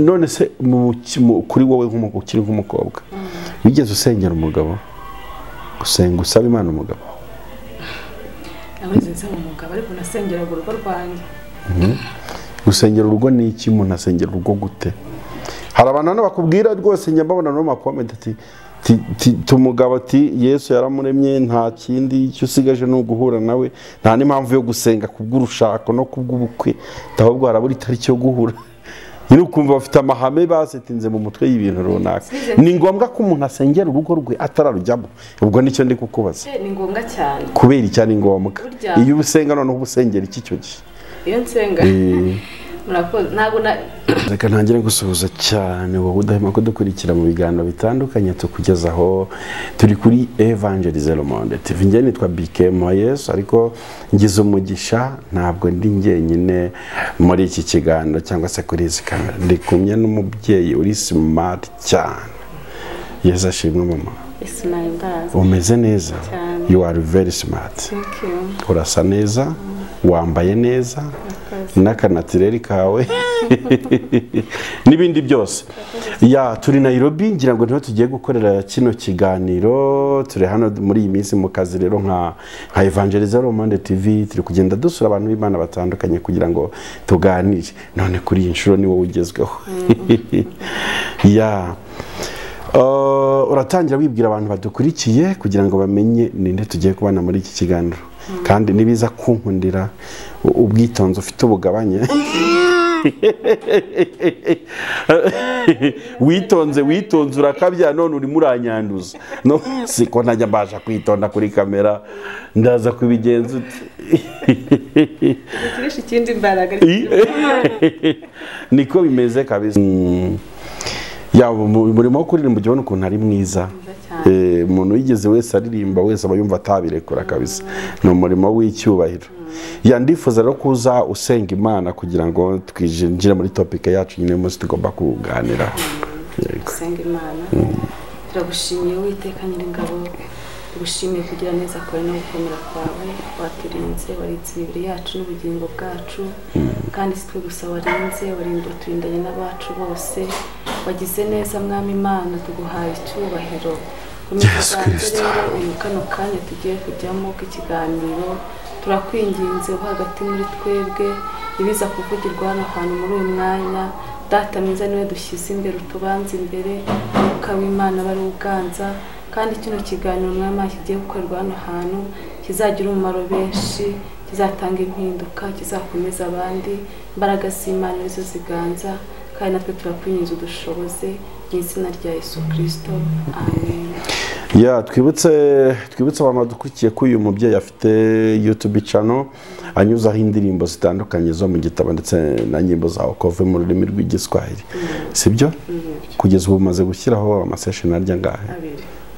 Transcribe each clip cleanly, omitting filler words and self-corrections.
none se kuri wowe ukiri nk'umukobwa wigeze usengera umugabo gusenga usaba Imana umugabo? Naweze nsaba umugabo ariko nasengera urugo rwanjye. Gusengera urugo ni iki? Umuntu asengera urugo gute? Hari abantu bakubwira rwose nyambabona no makomenti ati umugabo ati Yesu yaramuremye nta kindi cyo usigaje no guhura nawe, nta n'impamvu yo gusenga kubw'urushako no kubw'ubukwe, ahubwo harabura itariki yo guhura. Nyine ukumva bafite amahame basetinze mu mutwe y'ibintu runaka. Ni ngombwa ko umuntu asengera urugo rwe atararujyamo. Ubwo nicyo ndi kukubaza. Ni ngombwa cyane. Kubera cyane ngombwa. Iyo usenga none ubusengera iki cyo gihe? Iyo nsenga ntabwo reka ntangire gusuhuza cyane wowe udahema kudukurikira mu biganiro bitandukanye tukugezaho. Turi kuri Evangelize Le Monde TV. Njye nitwa BK Yesu, ariko ngize umugisha ntabwo ndi njyenyine muri iki kiganiro cyangwa se kuri izi kamera. Ndi kumwe n'umubyeyi uri smart cyane. Yesu ashimwe mama. Umeze neza? You are very smart. Thank you. Urasa neza, wambaye neza, n'akanatireri kawe n'ibindi byose. Ya turi Nairobi, ngira ngo niho tugiye gukorera kino kiganiro. Turi hano muri iyi minsi mu kazi rero nka Evangelize Le Monde TV. Turi kugenda dusura abantu b'Imana batandukanye kugira ngo tuganire. None kuri iyi nshuro ni wowe ugezweho. Ya uratangira wibwira abantu badukurikiye kugira ngo bamenye ninde tugiye kubana muri iki kiganiro, kandi nibiza kunkundira ubwitonzo ufite ubugabanye. witonze urakabya none uri muranyanduza. No siko ntajya mbasha kwitonda kuri kamera, ndaza kubigenza uti ikindi imbaraga niko bimeze kabisa. Ya umurimo wo kuririmba ujyana ukuntu ari mwiza. Umuntu yigeze wese aririmba wese aba yumva atabirekura kabisa. Ni umurimo w'icyubahiro. Ya ndifuza rero kuza usenga Imana kugira ngo twinjire muri topic yacu nyine munsi tugomba kuganira. Usenga Imana. Turagushimiye Uwiteka Nyiringabo. Tugushimiye kugira neza kwawe no gukomera kwawe. Waturinze, warinze imibiri yacu n'ubugingo bwacu, kandi sitwe gusa warinze turindanye n'abacu bose. Wagize neza Mwami Imana, tuguhaye icyubahiro. Yesu Kristo. Uyu kano kanya tugiye kujyamo k'ikiganiro, turakwinginze hagati muri twebwe ibiza kuvugirwa hano hantu muri uyu mwanya. Data mwiza niwe dushyize imbere, utubanze imbere, Mwuka w'Imana bari uganza, kandi kino kiganiro Mwami kigiye gukorerwa hano hantu kizagira umumaro benshi, kizatanga impinduka, kizakomeza abandi. Imbaraga z'Imana nizo ziganza, kandi natwe turakwinginze udushoboze mu izina rya Yesu Kristo, amen. Ya twibutse abantu dukurikiye ko uyu mubyeyi afite YouTube channel anyuzaho indirimbo zitandukanye zo mu gitabo ndetse na nyimbo za okove mu rurimi rw'igiswahili. Sibyo? Kugeza ubu maze gushyiraho amasession arya ngahe?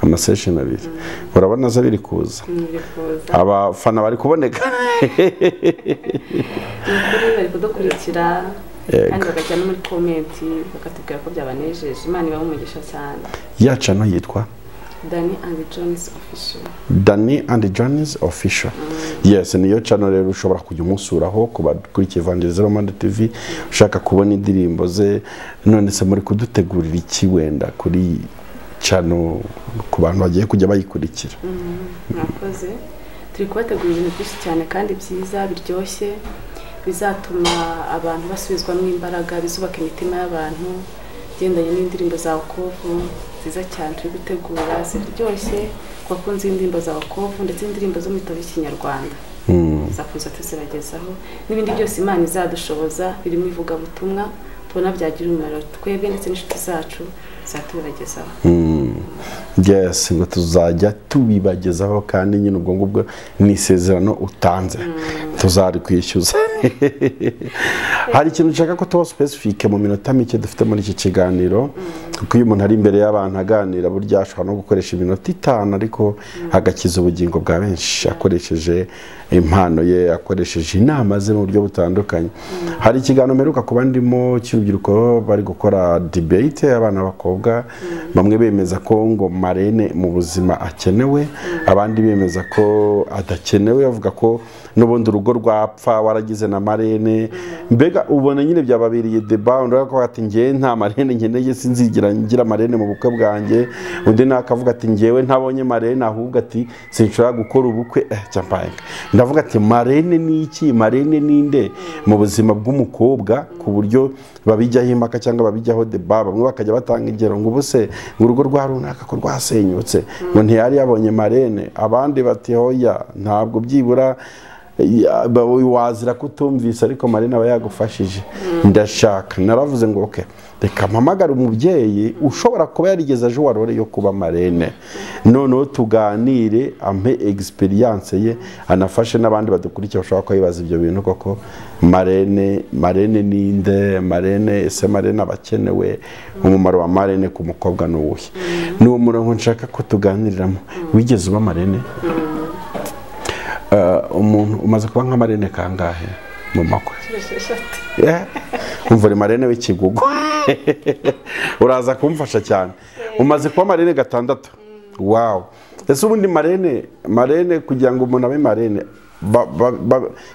Amasession 2. Urabona za biri kuza. Abafana bari kuboneka. Bari kudukurikira kandi bakajya no muri komenti bakatubwira ko byabanejeje. Imana ibahe umugisha cyane. Ya channel yitwa Danny and John's Official. Danny and John's Official. Yes, niyo channel rero ushobora kujya umusuraho kuba kuri Evangelize Le Monde TV ushaka kubona indirimbo ze. None se muri kudutegurira iki wenda kuri channel ku bantu bagiye kujya bayikurikira? Mwakoze. Turi kubategurira ibintu byinshi cyane kandi byiza biryoshye bizatuma abantu basubizwamo imbaraga, bizubaka imitima y'abantu, gendanye n'indirimbo za okovu nziza cyane turi gutegura ziryoshye kwa kunzi indirimbo za okovu ndetse indirimbo zo mu gitabo cy'Ikinyarwanda. Zakuza tuzibagezaho n'ibindi byose Imana izadushoboza birimo ivuga butumwa tubona byagira umumaro twebwe ndetse n'inshuti zacu zatubibagezaho. Yes, ngo tuzajya tubibagezaho kandi nyine ubwo ngubwo ni isezerano utanze tuzari kwishyuza. Hari ikintu nshaka ko tuba specific mu minota mike dufite muri iki kiganiro, kuko iyo umuntu ari imbere y'abantu aganira burya ashobora no gukoresha iminota 5 ariko agakiza ubugingo bwa benshi akoresheje impano ye, akoresheje inama ze mu buryo butandukanye. Hari ikiganiro mperuka kuba ndimo cy'urubyiruko bari gukora debate y'abana b'abakobwa, bamwe bemeza ko ngo marene mu buzima akenewe, abandi bemeza ko adakenewe, bavuga ko n'ubundi urugo rwapfa waragize na marene. Mbega mbega ubona nyine byababiriye deba undi ko ati ngewe nta marene nkeneye sinzigira ngira marene mu bukwe bwanjye undi nakavuga ati ngewe ntabonye marene ahubwo ati sinshobora gukora ubukwe cyambaye ndavuga ati marene ni iki marene ninde mu buzima bw'umukobwa ku buryo babijyaho impaka cyangwa babijyaho deba bamwe bakajya batanga ingero ngo ubuse urugo rwa runaka ko rwasenyutse ngo ntiyari yabonye marene abandi bati hoya ntabwo byibura wazira kutumvise ariko marene aba yagufashije ndashaka naravuze ngo okay reka mpamagara umubyeyi ushobora kuba yarigeze aje warore yo kuba marene noneho tuganire ampe experience ye anafashe n'abandi badukurikira bashobora kwibaza ibyo bintu koko marene ninde marene ese marene abakenewe umumaro wa marene ku mukobwa n'uwuhe ni umurongo nshaka ko tuganiriramo wigeze uba marene umuntu umaze kuba nka marene kangahe mu makwe umva marene w'ikigugu uraza kumfasha cyane umaze kuba marene 6 wow ese ubundi marene kugira ngo umuntu abe marene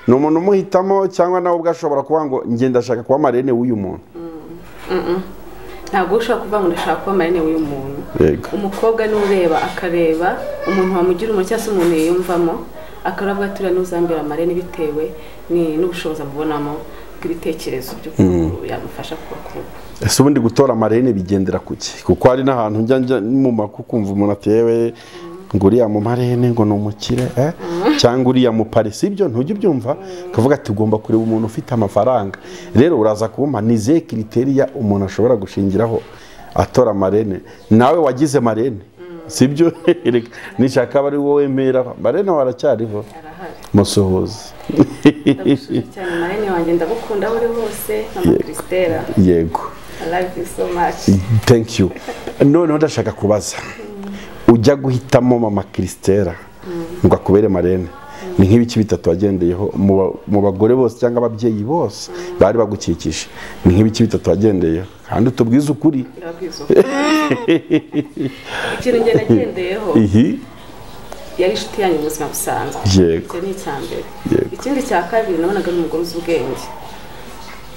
ni umuntu umuhitamo cyangwa nawe ubwashobora kuba ngo ngenda ndashaka kuba marene w'uyu muntu ntabwo ushobora kuvuga ngo ndashaka kuba marene w'uyu muntu umukobwa n'ureba akareba umuntu wamugira umuntu cyangwa se umuntu yiyumvamo akaravuga ati uriya n'uzambera marene bitewe n'ubushobozi abubonamo bw'ibitekerezo byo yamufasha kuba ese ubundi gutora marene bigendera kuki kuko hari n'ahantu njya mu makuru kumva umuntu atewe ngo uriya mu marene ngo ni umukire cyangwa uriya mu pari sibyo ntujya ubyumva kavuga ati ugomba kureba umuntu ufite amafaranga rero uraza kubumpa ni zihe kriteriya umuntu ashobora gushingiraho atora marene nawe wagize marene sibyo nishaka bari wowe mera marene waracyariho musuhuza cyane marene wanjye ndagukunda buri hose nka Kristera yego I love you so much thank you none ndashaka kubaza ujya guhitamo mama Kristera ngo akubere marene ni nk'ibiki bitatu wagendeyeho mu bagore bose cyangwa ababyeyi bose bari bagukikije ni nk'ibiki bitatu wagendeyeho kandi utubwize ukuri ikintu ngenda nagendeyeho yari inshuti yanjye mu buzima busanzwe yego ni icyambere ikindi cya kabiri nabonaga ari umugore uzi ubwenge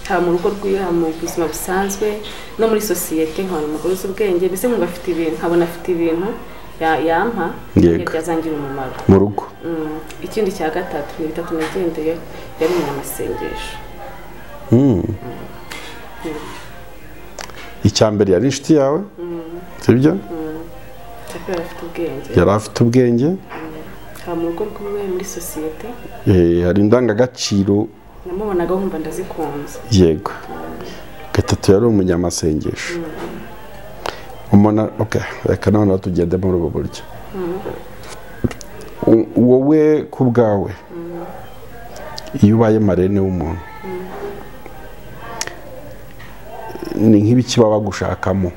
haba mu rugo rwiwe mu buzima busanzwe no muri sosiyete nkabona umugore uzi ubwenge mbese nkumva afite ibintu nkabona afite ibintu yampa byazangira umumaro mu rugo ikindi cya gatatu ni bitatu nagendeye yari umunyamasengesho icyambere yari inshuti yawe sibyo yari afite ubwenge haba mu rugo rwiwe muri sosiyete hari indangagaciro namubonaga nkumva ndazikunze yego gatatu yari umunyamasengesho umona okay reka none tugende muri ubu buryo wowe ku bwawe iyo ubaye marene w'umuntu ni nk'ibiki baba gushakamo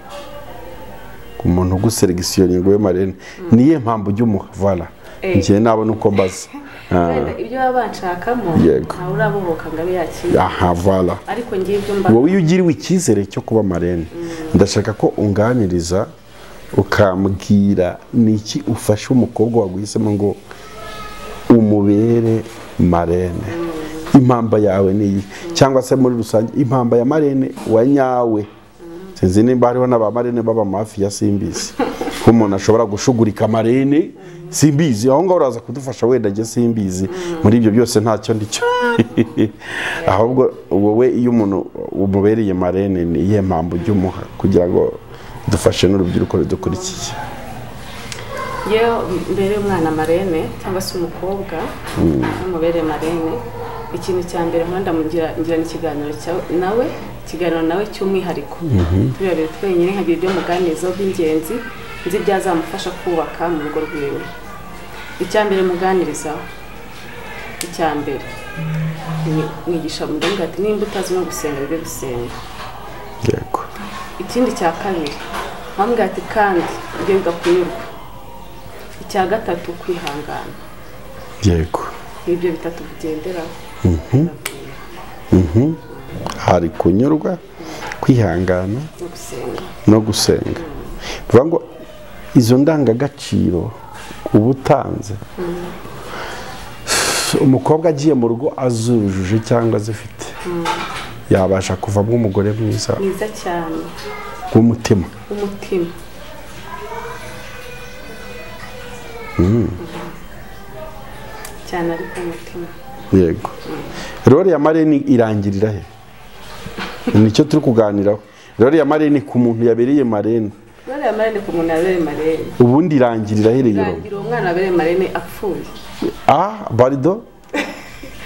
umuntu uguselegisiyoninga ngo we marene niye mpamvu ujya umuvala ngiye nabona uko mbaza ibyo baba banshakamo ntawe urabohoka ngo abe yakira aha vala ariko ngiye ibyo mba wowe iyo ugiriwe icyizere cyo kuba marene ndashaka ko unganiriza ukambwira niki ufasha umukobwa waguhisemo ngo umubere marene impamba yawe niyi cyangwa se muri rusange impamba ya marene wa nyawe sinzi nimba hariho n'abamarene baba mafi ya simbizi ko umuntu ashobora gushugurika marene simbizi aho ngaho uraza kudufasha wenda njye simbizi muri ibyo byose ntacyo ndicyo ahubwo wowe iyo umuntu umubereye marene ni iyihe mpamvu ujya umuha kugira ngo dufashe n'urubyiruko rudukurikiye yewe mbere umwana marene cyangwa se umukobwa umubere marene ikintu cya mbere nkunda mugira ikiganiro nawe cy'umwihariko turi babiri twenyine nkagira ibyo muganirizaho by'ingenzi nzi byazamufasha kubaka mu rugo rwiwe icya mbere muganirizaho icya mbere mwigisha mugenga ati nimba utazi no gusenga byo gusenga yego ikindi cya kabiri mpamwe ati kandi ibyo bigakunyurwa icya gatatu kwihangana yego ibyo bitatu bigenderaho hari kunyurwa kwihangana no gusenga bivuga ngo izo ndangagaciro ubutanze umukobwa agiye mu rugo azujuje cyangwa azifite yabasha kuvamo umugore mwiza mwiza cyane w'umutima. umutima. cyane ariko umutima. Yego. Role ya marene irangirira he? Nicyo turi kuganiraho. Role ya marene ku muntu yabereye marene. Role ya marene ku muntu yabereye marene. Ubundi irangirira he rero? Irangira umwana wabereye marene apfuye. Barido?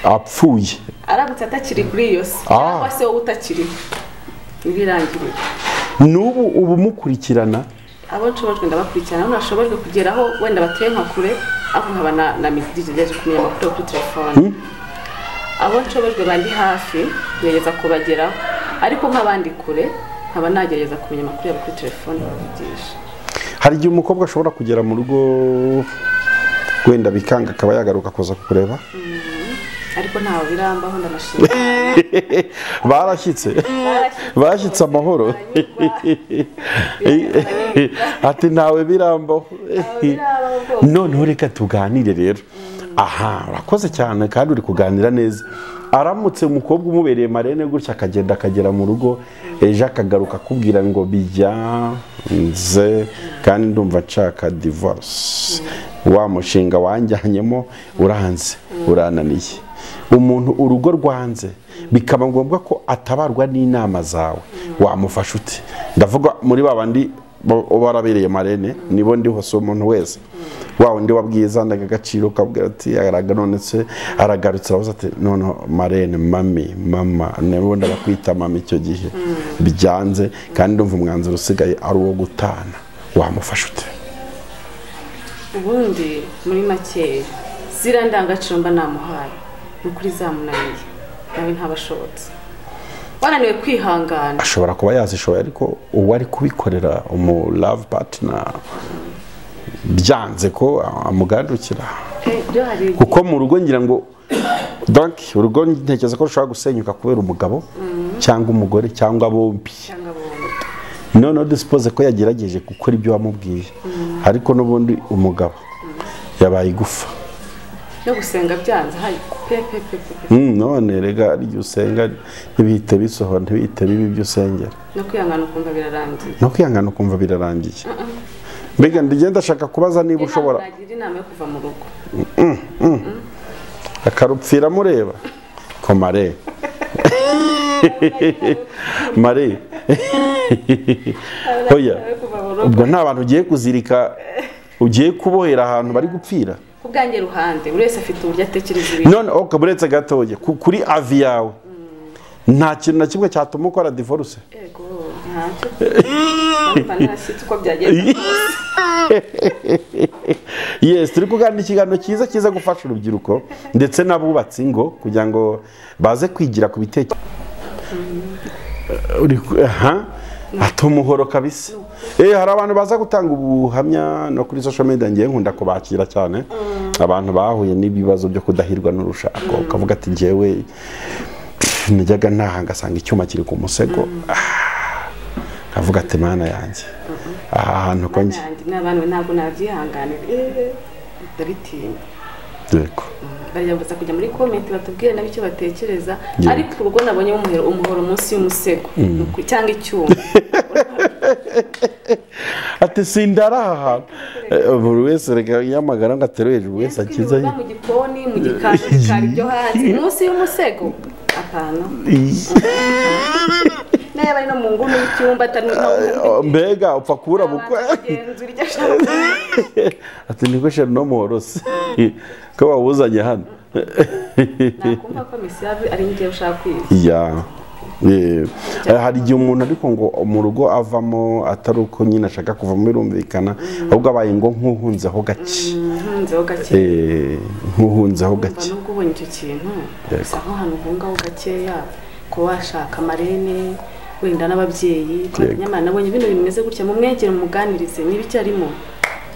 Apfuye. Aramutse atakiri kuri iyo si. Cyangwa se wowe utakiri. Ibirangirira. N'ubu ubu mukurikirana? Abo nshobojwe ndabakurikirana, nashobojwe kugeraho wenda bateye nka kure, aho nkaba na message kumenya amakuru kuri telefone. Abo nshobojwe bandi hafi ngereza kubageraho, ariko nk'abandi kure nkaba nagereza kumenya amakuru yabo kuri telefone bavugisha. Hari igihe umukobwa ashobora kugera mu rugo wenda bikanga akaba yagaruka kuza kureba? Ariko ntawe birambaho ndamashimira. Bashyitse amahoro. Ati ntawe birambaho. Noneho reka tuganire rero. Urakoze cyane kandi uri kuganira neza. Aramutse umukobwa umubereye marene gutya akagenda akagera mu rugo, ejo akagaruka akubwira ngo bijyanze kandi ndumva nshaka divorce, wa mushinga wanjyanyemo uranze urananiye, umuntu urugo rwanze bikaba ngombwa ko atabarwa n'inama zawe, wamufasha ute? Ndavuga muri babandi barabereye marene, nibo ndiho so umuntu wese wawe ndi wabwiza ndaga gaciro kabwira ati araganonetse aragarutse avuze ati none marene mama nebo ndabakwita mama icyo gihe bijyanze kandi ndumva umwanzuro usigaye ari uwo gutana, wamufasha ute? Ubundi muri make zira ndangaciro mba namuhaye nukuri zamunaniye nawe ntabashobotse, wananiwe kwihangana. Ashobora kuba yazishoboye ariko uwo ari kubikorera umu love partner byanze ko amugandukira, kuko mu rugo ngira ngo donc urugo ntekereza ko rushobora gusenyuka kubera umugabo cyangwa umugore cyangwa bombi. Noneho dusipoze ko yagerageje gukora ibyo wamubwiye, ariko n'ubundi umugabo yabaye igufa no gusenga byanze none rega iryo usenga ntibihite bisohora, ntibihite bibi ibyo usengera, no kwihangana ukumva birarangiye, no kwihangana ukumva birarangiye. Mbega ndigenda ashaka kubaza niba ushobora nagira inama yo kuva mu rugo akarupfira mureba ko mare oya ubwo nta bantu ugiye kuzirika ugiye kubohera ahantu bari gupfira kubwange ruhande buri wese afite uburyo atekereza ibintu. None buretse gatoye kuri avi yawe nta kintu na kimwe cyatuma ukora divorce? Yego ntacyo. Yes, turi kuganira ikiganiro cyiza gufasha urubyiruko ndetse n'abubatsi ngo kugira ngo baze kwigira ku bitekerezo. Atumuhoro kabisa. Hari abantu baza gutanga ubuhamya no kuri social media, ngiye nkunda kubakira cyane abantu bahuye n'ibibazo byo kudahirwa n'urushako, ukavuga ati ngewe najyaga ntahangasanga icyuma kiri ku musego, kavuga ati mana yanjye ahantu ko nge n'abantu ntabwo nabyihanganira ndabitinya. Yego. Barayabuza kujya muri comment batubwire nabi icyo batekereza, ariko urugo nabonye umuhoro munsi y'umusego cyangwa icyuma. Ati sindara buri wese reka yamagara ngo ateruye hejuru wese akiza mu gikoni mu gikari byo hanze munsi y'umusego apana. Naye bari no mu nguni y'icyumba mbega upfa kubura bukwe. Ati niko sheri no muhorose ko wawuzanye hano nakumva ko misiyabi ari ngiye ushaka kwiga. Hari igihe umuntu ariko ngo mu rugo avamo atari uko nyine ashaka kuvamo birumvikana, ahubwo abaye ngo nk'uhunzeho gake. Nk'uhunzeho gake. Nubwo ubonye icyo kintu gusa nko hano uhungaho gakeya ko washaka marene wenda n'ababyeyi, nyamara nabonye bino bimeze gutya mu mwegere muganirize niba icyarimo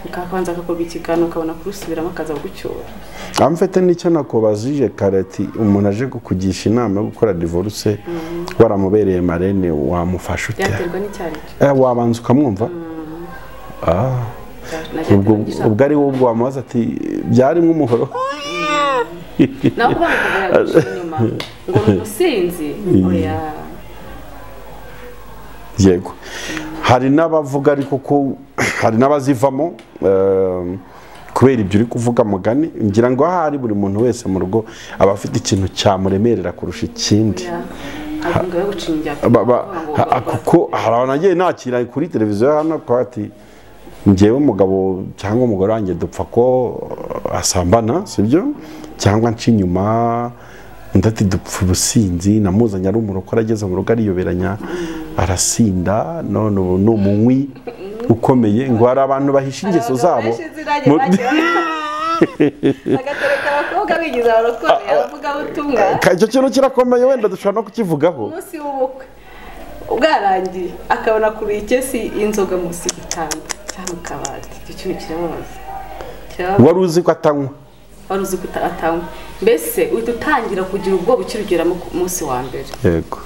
ukabanza akakorwa ikiganiro ukabona kurusubiramo akaza gucyura. Amfite n'icyo nakubazije karati, umuntu aje kukugisha inama yo gukora divorce waramubereye marene wamufasha ute? Byaterwa n'icyari. Wabanza ukamwumva? Ubwo ari wowe ubwo wamubaza ati byarimo umuhoro? Naho bamuvuga inyuma ngo ni umusinzi oya. Yego, hari n'abavuga ariko ko hari n'abazivamo kubera ibyo uri kuvuga mugani, ngira ngo ahari buri muntu wese mu rugo aba afite ikintu cyamuremerera kurusha ikindi. Kuko hari abantu nagiye nakira kuri televiziyo hano ko ati njyewe umugabo cyangwa umugore wanjye dupfa ko asambana, sibyo, cyangwa nca inyuma ndati dupfa ubusinzi, namuzanye ari umurokore ageze mu rugo ariyoberanya arasinda, none ubu ni umunywi ukomeye. Ngo hari abantu bahisha ingeso zabo agatereka abakobwa bigize abarokore abavuga butumwa. Icyo kintu kirakomeye, wenda dushobora no kukivugaho. Umunsi w'ubukwe ubwarangiye akabona kuri ikesi inzoga munsi y'igitanda cyangwa kabati, icyo kintu kirababaza. Wari uzi ko atanywa? Wari uzi ko atanywa? Mbese uhita utangira kugira ubwoba ukirugera mu munsi wa mbere. Yego.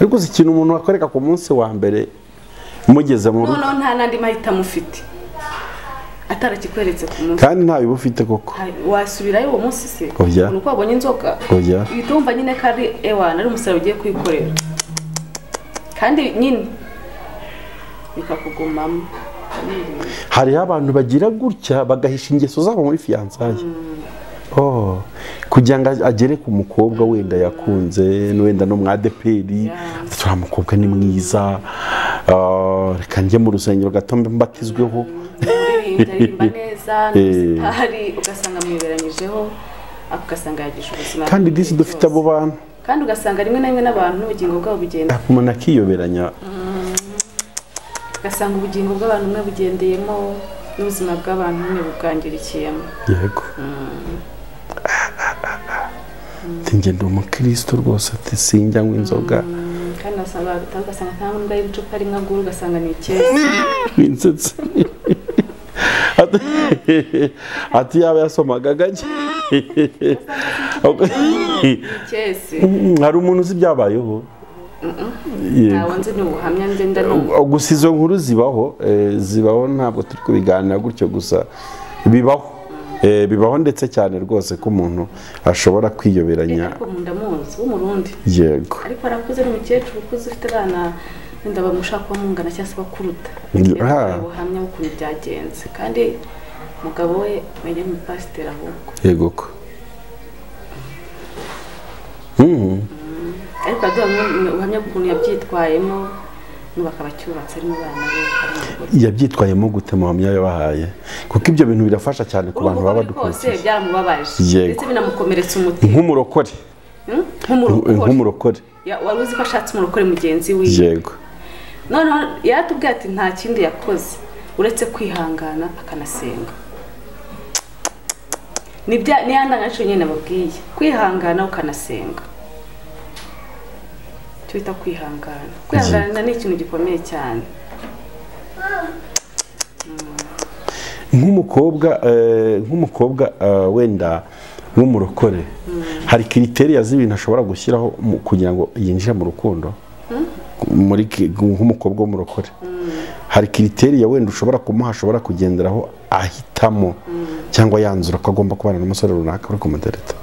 Ariko uzi ikintu umuntu akwereka ku munsi wa mbere mugeze mu rugo, noneho nta nandi mahitamo ufite atarakikweretse ku munsi, kandi ntawe uba ufite koko. Wasubirayo uwo munsi se nuko wabonye inzoga uhita wumva nyine ko ari ewana ari umusaruro ugiye kwikorera, kandi nyine bikakugumamo. Hariho abantu bagira gutya bagahisha ingeso zabo muri fiyansaye kugira ngo agere ku mukobwa wenda yakunze, wenda no mwadeperi turiya mukobwa ni mwiza, reka njye mu rusengero gato mbatizweho, aririmba neza n'ubusitari ugasanga mwiberanyijeho, ugasanga yagisha ubuzima. Kandi disi dufite abo bantu, kandi ugasanga rimwe na rimwe n'abantu n'ubugingo bwabo bugenda, umuntu akiyoberanya, ugasanga ubugingo bw'abantu umwe bugendeyemo n'ubuzima bw'abantu nyine bubwangirikiyemo. Yego. Njye ndi umukristo rwose, ati sinjya nywa inzoga, kandi ugasanga nta mbwa y'icupa rimwe agura, ugasanga ni ikesi insetse ati yaba yasomaga gake. Hari umuntu uzi ibyabayeho? Ntawe nzi n'ubuhamya ngenda n'ubu. Gusa izo nkuru zibaho ntabwo turi kubiganira gutyo gusa, bibaho ndetse cyane rwose ko umuntu ashobora kwiyoberanya. Ariko ndamuzi w'umurundi. Yego. Ariko arakuze n'umukecuru ukuze ufite abana wenda bamushaka bamungana cyangwa se bakuruta. Ubuhamya bw'ukuntu byagenze, kandi umugabo we menya ni pasiteri ahubwo. Yego ko. Ariko ubuhamya bw'ukuntu yabyitwayemo bakaba cyubatse ari mu bana be. Yabyitwayemo gute mu hamya yabahaye? Kuko ibyo bintu birafasha cyane ku bantu baba dukurikiye. Kose byaramubabaje ndetse binamukomeretsa umutima. Nk'umurokore. Nk'umurokore. Wari uzi ko ashatse umurokore mugenzi we. Yego. None yatubwiye ati nta kindi yakoze uretse kwihangana akanasenga. Ni yandangacyo nyine nababwiye, kwihangana ukanasenga. Twita kwihangana. Kwihangana ni ikintu gikomeye cyane. Nk'umukobwa wenda w'umurokore, hari kriteriya z'ibintu ashobora gushyiraho kugira ngo yinjire mu rukundo. Muri nk'umukobwa w'umurokore, hari kriteriya wenda ushobora kumuha, ashobora kugenderaho ahitamo cyangwa yanzura ko agomba kubana n'umusore runaka uri kumudereta.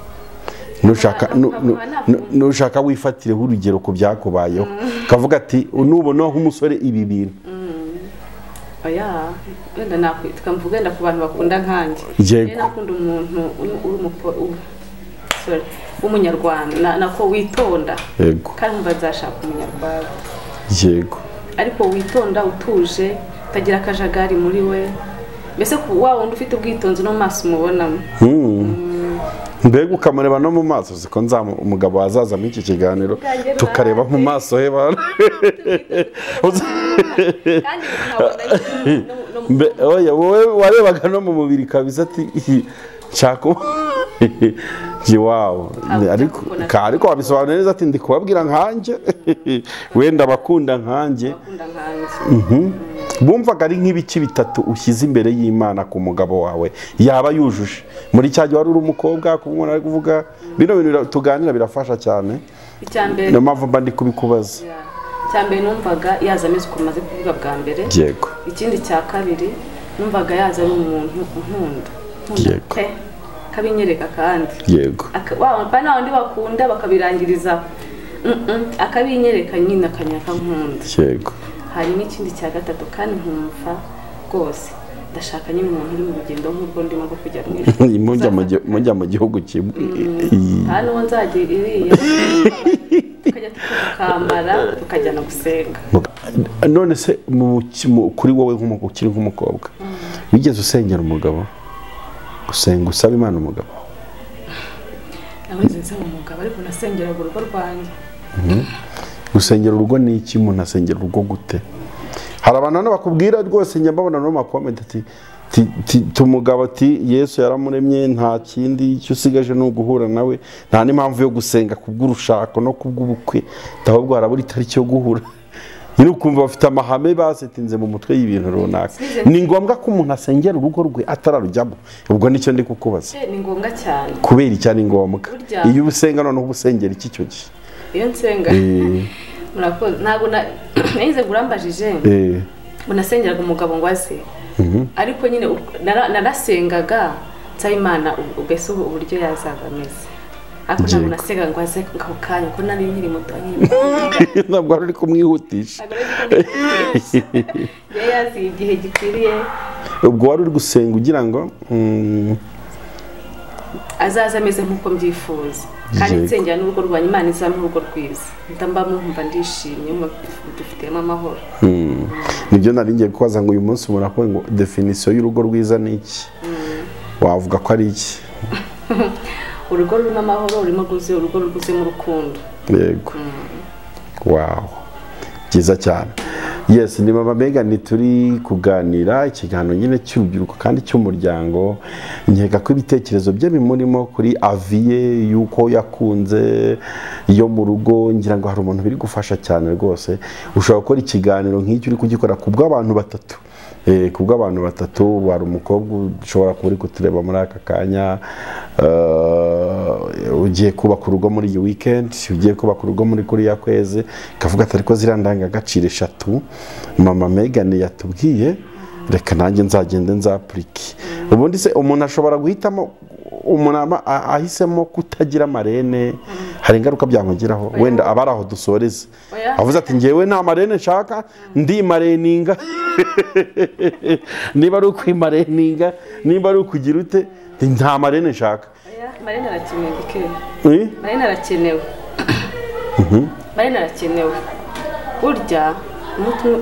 Nushaka wifatireho urugero ku byakubayeho, kavuga ati nubona nk'umusore ibi bintu. Oya, wenda nakwitwa mvuga wenda ku bantu bakunda nkanjye. Nakunda umuntu w'umunyarwanda nako witonda. Yego. Kandi bazashaka umunyarwanda. Yego. Ariko witonda, utuje, utagira akajagari muri we. Mbese wa wundi ufite ubwitonzi no mu maso umubonamo. Mbega ukamureba no mu maso, ziko umugabo wazaza muri iki kiganiro tukareba mu maso he bana. Oya, wowe warebaga no mu mubiri kabisa ati nshaka wow. Ariko wabisobanura neza ati ndi kubabwira nkanjye wenda bakunda nkanjye. Bumvaga ari nk'ibiki bitatu ushyize imbere y'Imana ku mugabo wawe yaba yujuje muri cyaje wari uri umukobwa kumubona ari kuvuga bino bintu tuganira birafasha cyane. Icyambere no mpamvu mba ndi kubikubaza. Icyambere numvaga yaza ameze uko maze kuvuga bwa mbere. Yego. Ikindi cya kabiri numvaga yaza ari umuntu unkunda. Yego. akabinyereka kandi yego bana bandi bakunda bakabirangiriza akabinyereka nyine akanyaka nkunda yego. hari n'ikindi cya gatatu kandi nkumva rwose ndashaka nyine umuntu uri mu rugendo nk'ubwo ndimo rwo kujya mu ijuru mujya mu gihugu kimwe hano nzajya iriya tukajya tukambara tukajyana gusenga. None se kuri wowe ukiri nk'umukobwa wigeze usengera umugabo gusenga usaba Imana umugabo? Naweze nsaba umugabo ariko nasengera urugo rwanjye. Gusengera urugo ni iki? Umuntu asengera urugo gute? Hari abantu bakubwira rwose njya mbabona no makomenti ati umugabo ati Yesu yaramuremye nta kindi cyo usigaje no guhura nawe, nta n'impamvu yo gusenga kubw'urushako no kubw'ubukwe, ahubwo harabura itariki yo guhura. Nyine ukumva bafite amahame basetinze mu mutwe y'ibintu runaka. Ni ngombwa ko umuntu asengera urugo rwe atararujyamo? Ubwo nicyo ndi kukubaza. Ni ngombwa cyane. Kubera icyane ngombwa. Iyo ubusengera noneho ubusengera iki cyo gihe? Iyo nsenga murakoze ntabwo nahize gurambajije unasengeraga umugabo ngo aze, ariko nyine narasengaga nsaba Imana ubese uburyo yazaga ameze, ariko ntabwo nasengaga ngo aze ako kanya ko nari nkiri muto nyine ntabwo ari kumwihutisha yazi igihe gikwiriye. Ubwo wari uri gusenga ugira ngo azaza ameze nk'uko mbyifuza, kandi nsengera n'urugo rwanjye Imana izampa urugo rwiza ndamba mwumva ndishimye dufitemo amahoro. Nibyo nari ngiye kubaza ngo uyu munsi murakoze ngo definition y'urugo rwiza ni iki? Wavuga ko ari iki? Urugo rurimo amahoro, urimo rwuzuye, urugo rwuzuyemo urukundo. Yego. Wow, byiza cyane. Yes, ni Mama Megan turi kuganira ikiganiro nyine cy'urubyiruko kandi cy'umuryango. Nkeka ko ibitekerezo bye bimurimo kuri aviye yuko yakunze iyo mu rugo, ngira ngo hari umuntu biri gufasha cyane rwose. Ushobora gukora ikiganiro nk'icyo uri kugikora kubw'abantu batatu. Kubw'abantu batatu, wari umukobwa ushobora kuba uri kutureba muri aka kanya, ugiye kubaka urugo muri iyi weekend, ugiye kubaka urugo muri kuriya kwezi, kavuga ati ariko zirandanga agaciro 3 Mama Megan yatubwiye, reka nanjye nzagende nzaplike. Ubundi se umuntu ashobora guhitamo umuntu ahisemo kutagira marene, hari ingaruka byamugiraho? Wenda abaraho dusoreze avuze ati ngewe nta marene nshaka, ndi mareninga niba ari ukwimareninga, niba ari ukugira ute, nta marene nshaka. Marene arakenewe marene arakenewe marene arakenewe burya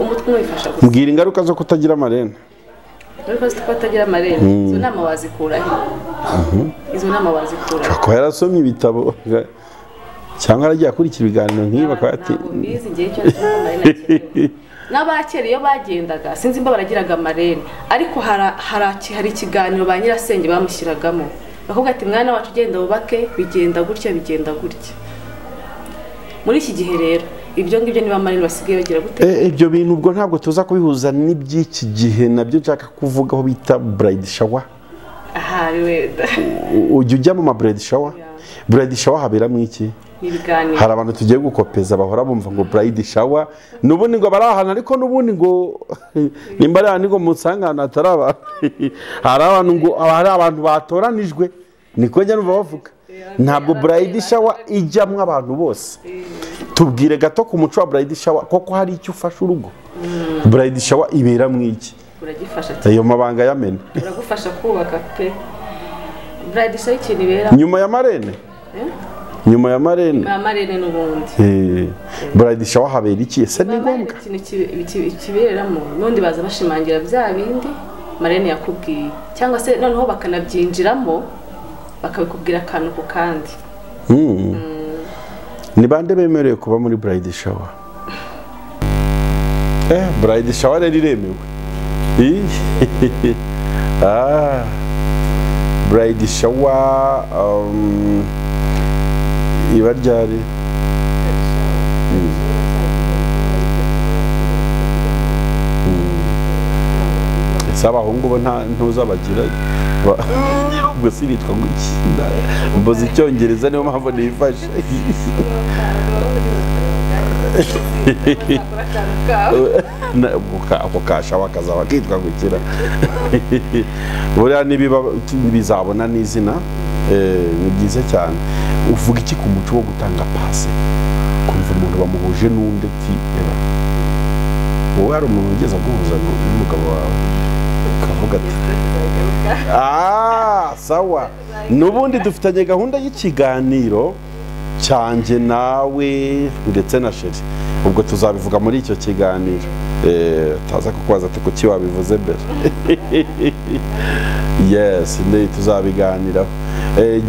umutwe wifasha gusa. Mbwira ingaruka zo kutagira marene. Ingaruka zo kutagira marene izo nama wazikura he? Izo nama wazikura ko yarasomye ibitabo cyangwa aragiye akurikira ibiganiro nk'ibi bakaba ati mbizi ngiye cyo marene n'abakera iyo bagendaga sinzi mba baragiraga marene, ariko hari ikiganiro ba nyirasenge bamushyiragamo bakubwira ati mwana wacu ugenda wubake bigenda gutya bigenda gutya. Muri iki gihe rero ibyo ngibyo niba marene basigaye bagira gute? Ibyo bintu ubwo ntabwo tuza kubihuza n'iby'iki gihe, nabyo nshaka kuvugaho bita bride shower. Aha wenda ujya ujya mu ma bride shower? Bride shower haberamo iki? Hari abantu tugiye gukopeza bahora bumva ngo bride shower nubundi ngo barahana, ariko nubundi ngo nimba ari hano ngo musangana ataraba hari abantu ngo hari abantu batoranijwe, niko njya numva bavuga. Ntabwo bride shower ijyamwe abantu bose. Tubwire gato ku muco wa bride shower koko hari icyo ufasha urugo? Bride shower ibera mu iki? Uragifasha cyane. Ayo mabanga yamena uragufasha kubaka pe. Bride shower ikintu ibera nyuma ya marene? Nyuma ya marene? Nyuma ya marene n'ubundi. Bride shower habera iki? Ese ni ngombwa? Ikintu kiberamo n'undi baza bashimangira bya bindi marene yakubwiye, cyangwa se noneho bakanabyinjiramo bakabikubwira akantu ku kandi. Ni bande bemerewe kuba muri bride shower? Bride shower rero iremewe. Bride shower iba ryari? Ese abahungu bo ntuzabagira ubwo sinitwa gukina mboze icyongereza niyo mpamvu nifashe. Ako kashawa kazaba kitwa gukira buriya bizabona n'izina ni byiza cyane. Uvuga iki ku muco wo gutanga pase, kumva umuntu bamuhuje n'undi ati wowe hari umuntu ugeze guhuza n'umugabo wawe kavuga ati sawa, n'ubundi dufitanye gahunda y'ikiganiro cyanjye nawe ndetse na Sheri, ubwo tuzabivuga muri icyo kiganiro. Taza kukubaza ati kuki wabivuze mbere. Yes, tuzabiganiraho.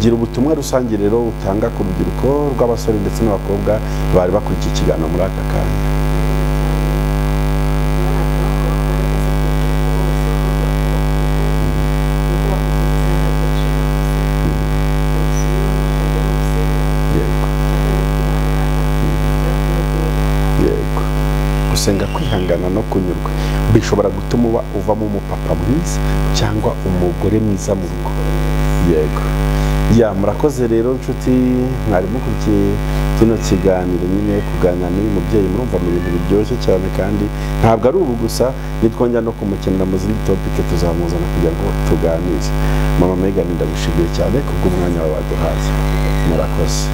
Gira ubutumwa rusange rero utanga ku rubyiruko rw'abasore ndetse n'abakobwa bari bakurikiye ikiganiro muri aka kanya. Gusenga, kwihangana no kunyurwa bishobora gutuma uvamo umupapa mwiza cyangwa umugore mwiza mu rugo. Yego. Murakoze rero nshuti mwari mukurikiye kino kiganiro nyine kuganira n'uyu mubyeyi, murumva mu bintu biryoshye cyane kandi ntabwo ari ubu gusa, nitwongera no kumukenera mu zindi topike tuzamuzana kugira ngo tuganire. Mama Megan ndagushimiye cyane kubw'umwanya wawe waduhaye. Murakoze.